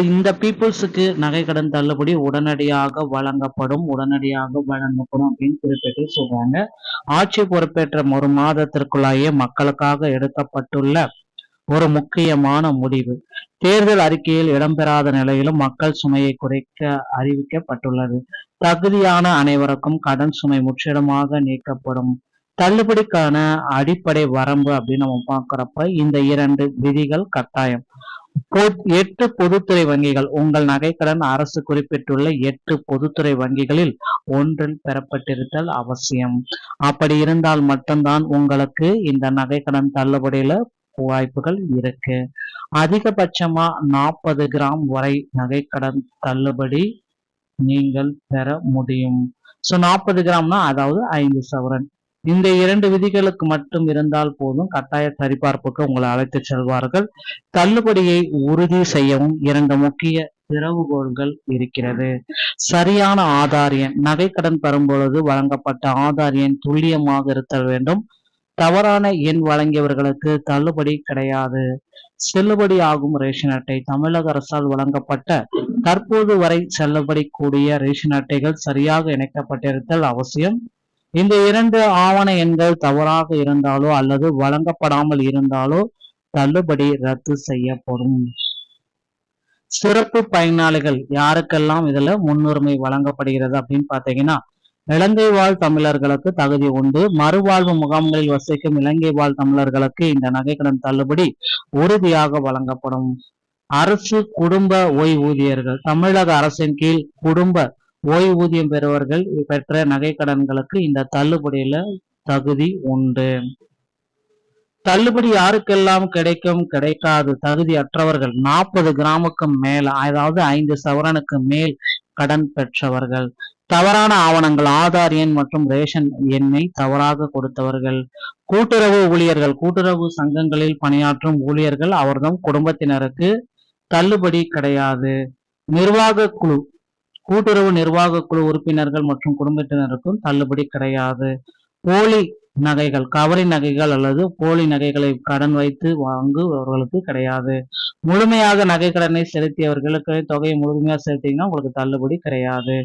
இந்த பீப்புள்ஸுக்கு நகை கடன் தள்ளுபடி உடனடியாக வழங்கப்படும், உடனடியாக வழங்கப்படும் அப்படின்னு குறிப்பிட்டு சொல்றாங்க. ஆட்சி பொறுப்பேற்ற ஒரு மாதத்திற்குள்ளாயே மக்களுக்காக எடுக்கப்பட்டுள்ள ஒரு முக்கியமான முடிவு. தேர்தல் அறிக்கையில் இடம்பெறாத நிலையிலும் மக்கள் சுமையை குறைக்க அறிவிக்கப்பட்டுள்ளது. தகுதியான அனைவருக்கும் கடன் சுமை முற்றிலுமாக நீக்கப்படும். தள்ளுபடிக்கான அடிப்படை வரம்பு அப்படின்னு நம்ம பார்க்கிறப்ப இந்த 2 விதிகள் கட்டாயம். 8 பொதுத்துறை வங்கிகள் உங்கள் நகைக்கடன் அரசு குறிப்பிட்டுள்ள 8 பொதுத்துறை வங்கிகளில் ஒன்றில் பெறப்பட்டிருத்தல் அவசியம். அப்படி இருந்தால் மட்டும்தான் உங்களுக்கு இந்த நகைக்கடன் தள்ளுபடியில வாய்ப்புகள் இருக்கு. அதிகபட்சமா 40 கிராம் வரை நகைக்கடன் தள்ளுபடி நீங்கள் பெற முடியும். 40 கிராம்னா அதாவது 5 சவரன். இந்த 2 விதிகளுக்கு மட்டும் இருந்தால் போதும், கட்டாய சரிபார்ப்புக்கு உங்களை அழைத்து செல்வார்கள். தள்ளுபடியை உறுதி செய்யவும் 2 முக்கிய திறவுகோல்கள் இருக்கிறது. சரியான ஆதார் எண். நகைக்கடன் பெறும் பொழுது வழங்கப்பட்ட ஆதார் எண் துல்லியமாக இருத்தல் வேண்டும். தவறான எண் வழங்கியவர்களுக்கு தள்ளுபடி கிடையாது. செல்லுபடி ஆகும் ரேஷன் அட்டை. தமிழக அரசால் வழங்கப்பட்ட தற்போது வரை செல்லுபடி கூடிய ரேஷன் அட்டைகள் சரியாக இணைக்கப்பட்டிருத்தல் அவசியம். இந்த 2 ஆவண எண்கள் தவறாக இருந்தாலோ அல்லது வழங்கப்படாமல் இருந்தாலோ தள்ளுபடி ரத்து செய்யப்படும். சிறப்பு பயனாளிகள் யாருக்கெல்லாம் இதுல முன்னுரிமை வழங்கப்படுகிறது அப்படின்னு பாத்தீங்கன்னா, இலங்கை வாழ் தமிழர்களுக்கு தகுதி உண்டு. மறுவாழ்வு முகாம்களில் வசிக்கும் இலங்கை வாழ் தமிழர்களுக்கு இந்த நகைக்கடன் தள்ளுபடி உறுதியாக வழங்கப்படும். அரசு குடும்ப ஓய்வூதியர்கள். தமிழக அரசின் கீழ் குடும்ப ஓய்வூதியம் பெறுவர்கள் பெற்ற நகைக்கடன்களுக்கு இந்த தள்ளுபடியில தகுதி உண்டு. தள்ளுபடி யாருக்கெல்லாம் கிடைக்கும், கிடைக்காது. தகுதியற்றவர்கள் 40 கிராமுக்கு மேல், அதாவது 5 சவரனுக்கு மேல் கடன் பெற்றவர்கள். தவறான ஆவணங்கள், ஆதார் எண் மற்றும் ரேஷன் எண்ணை தவறாக கொடுத்தவர்கள். கூட்டுறவு ஊழியர்கள். கூட்டுறவு சங்கங்களில் பணியாற்றும் ஊழியர்கள் அவர்தம் குடும்பத்தினருக்கு தள்ளுபடி கிடையாது. நிர்வாக குழு. கூட்டுறவு நிர்வாக குழு உறுப்பினர்கள் மற்றும் குடும்பத்தினருக்கும் தள்ளுபடி கிடையாது. போலி நகைகள், கவரி நகைகள் அல்லது போலி நகைகளை கடன் வைத்து வாங்குவவர்களுக்கு கிடையாது. முழுமையாக நகை கடனை செலுத்தியவர்களுக்கு தொகையை முழுமையாக செலுத்திங்கன்னா உங்களுக்கு தள்ளுபடி கிடையாது.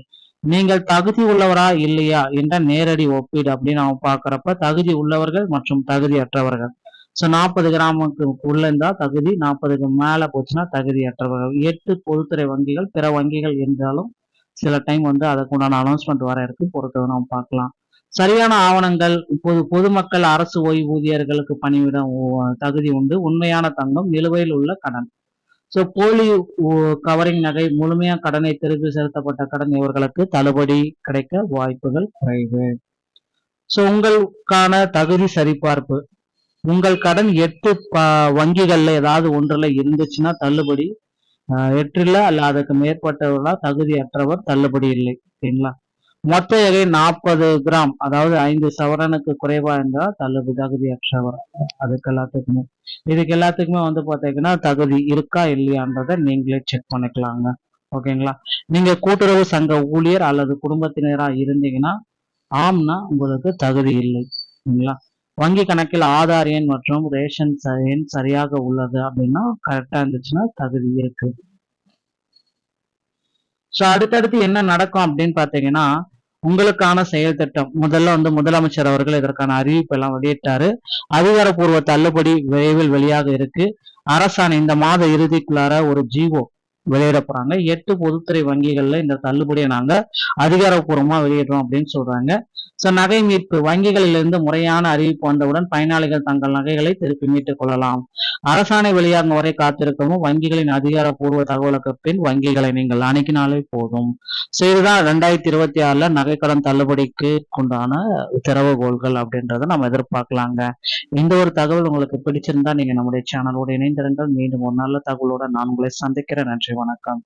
நீங்கள் தகுதி உள்ளவரா இல்லையா என்ற நேரடி ஒப்பீடு அப்படின்னு நம்ம பார்க்கிறப்ப தகுதி உள்ளவர்கள் மற்றும் தகுதியற்றவர்கள். 40 கிராமுக்கு உள்ள இருந்தா தகுதி, 40க்கு மேல போச்சுன்னா தகுதியற்றவர்கள். 8 பொதுத்துறை வங்கிகள், பிற வங்கிகள் என்றாலும் சில டைம் அதுக்குண்டான அனௌன்ஸ்மெண்ட் வர இருக்கு, பொறுத்தவரை நம்ம பார்க்கலாம். சரியான ஆவணங்கள். இப்போது பொதுமக்கள், அரசு ஓய்வூதியர்களுக்கு பணிவிட தகுதி உண்டு. உண்மையான தங்கம், நிலுவையில் உள்ள கடன். போலி கவரிங் நகை, முழுமையா கடனை திருப்பி செலுத்தப்பட்ட கடன் இவர்களுக்கு தள்ளுபடி கிடைக்க வாய்ப்புகள் குறைவு. உங்களுக்கான தகுதி சரிபார்ப்பு. உங்கள் கடன் 8 வங்கிகள்ல ஏதாவது ஒன்றுல இருந்துச்சுன்னா தள்ளுபடி. 8 அல்ல அதுக்கு மேற்பட்டவர்களா தகுதியற்றவர், தள்ளுபடி இல்லை. சரிங்களா? மொத்த எடை 40 கிராம், அதாவது 5 சவரனுக்கு குறைவா இருந்தா தள்ளுபடி, தகுதியற்றவர். இதுக்கு எல்லாத்துக்குமே பாத்தீங்கன்னா தகுதி இருக்கா இல்லையான்றத நீங்களே செக் பண்ணிக்கலாங்க. ஓகேங்களா? நீங்க கூட்டுறவு சங்க ஊழியர் அல்லது குடும்பத்தினரா இருந்தீங்கன்னா ஆம்னா உங்களுக்கு தகுதி இல்லை. சரிங்களா? வங்கி கணக்கில் ஆதார் எண் மற்றும் ரேஷன் எண் சரியாக உள்ளது அப்படின்னா, கரெக்டா இருந்துச்சுன்னா தகுதி இருக்கு. அடுத்தடுத்து என்ன நடக்கும் அப்படின்னு பாத்தீங்கன்னா, உங்களுக்கான செயல் திட்டம். முதல்ல முதலமைச்சர் அவர்கள் இதற்கான அறிவிப்பு எல்லாம் வெளியிட்டாரு. அதிகாரப்பூர்வ தள்ளுபடி விரைவில் வெளியாக இருக்கு. அரசாணை இந்த மாத இறுதிக்குள்ளார ஒரு ஜிஓ வெளியிட போறாங்க. 8 பொதுத்துறை வங்கிகள்ல இந்த தள்ளுபடியை நாங்க அதிகாரப்பூர்வமா வெளியிடுறோம் அப்படின்னு சொல்றாங்க. நகை மீட்பு. வங்கிகளிலிருந்து முறையான அறிவிப்பு வந்தவுடன் பயனாளிகள் தங்கள் நகைகளை திருப்பி மீட்டுக் கொள்ளலாம். அரசாணை வெளியாகும் வரை காத்திருக்கவும் வங்கிகளின் அதிகாரப்பூர்வ தகவலுக்கு பின் வங்கிகளை நீங்கள் அணுகினாலே போதும். இதுதான் 2026 நகைக்கடன் தள்ளுபடிக்கு உண்டான திறவுகோல்கள் அப்படின்றத நம்ம எதிர்பார்க்கலாங்க. இந்த ஒரு தகவல் உங்களுக்கு பிடிச்சிருந்தா நீங்க நம்முடைய சேனலோட இணைந்திருங்கள். மீண்டும் ஒரு நல்ல தகவலோட நான் உங்களை சந்திக்கிறேன். நன்றி, வணக்கம்.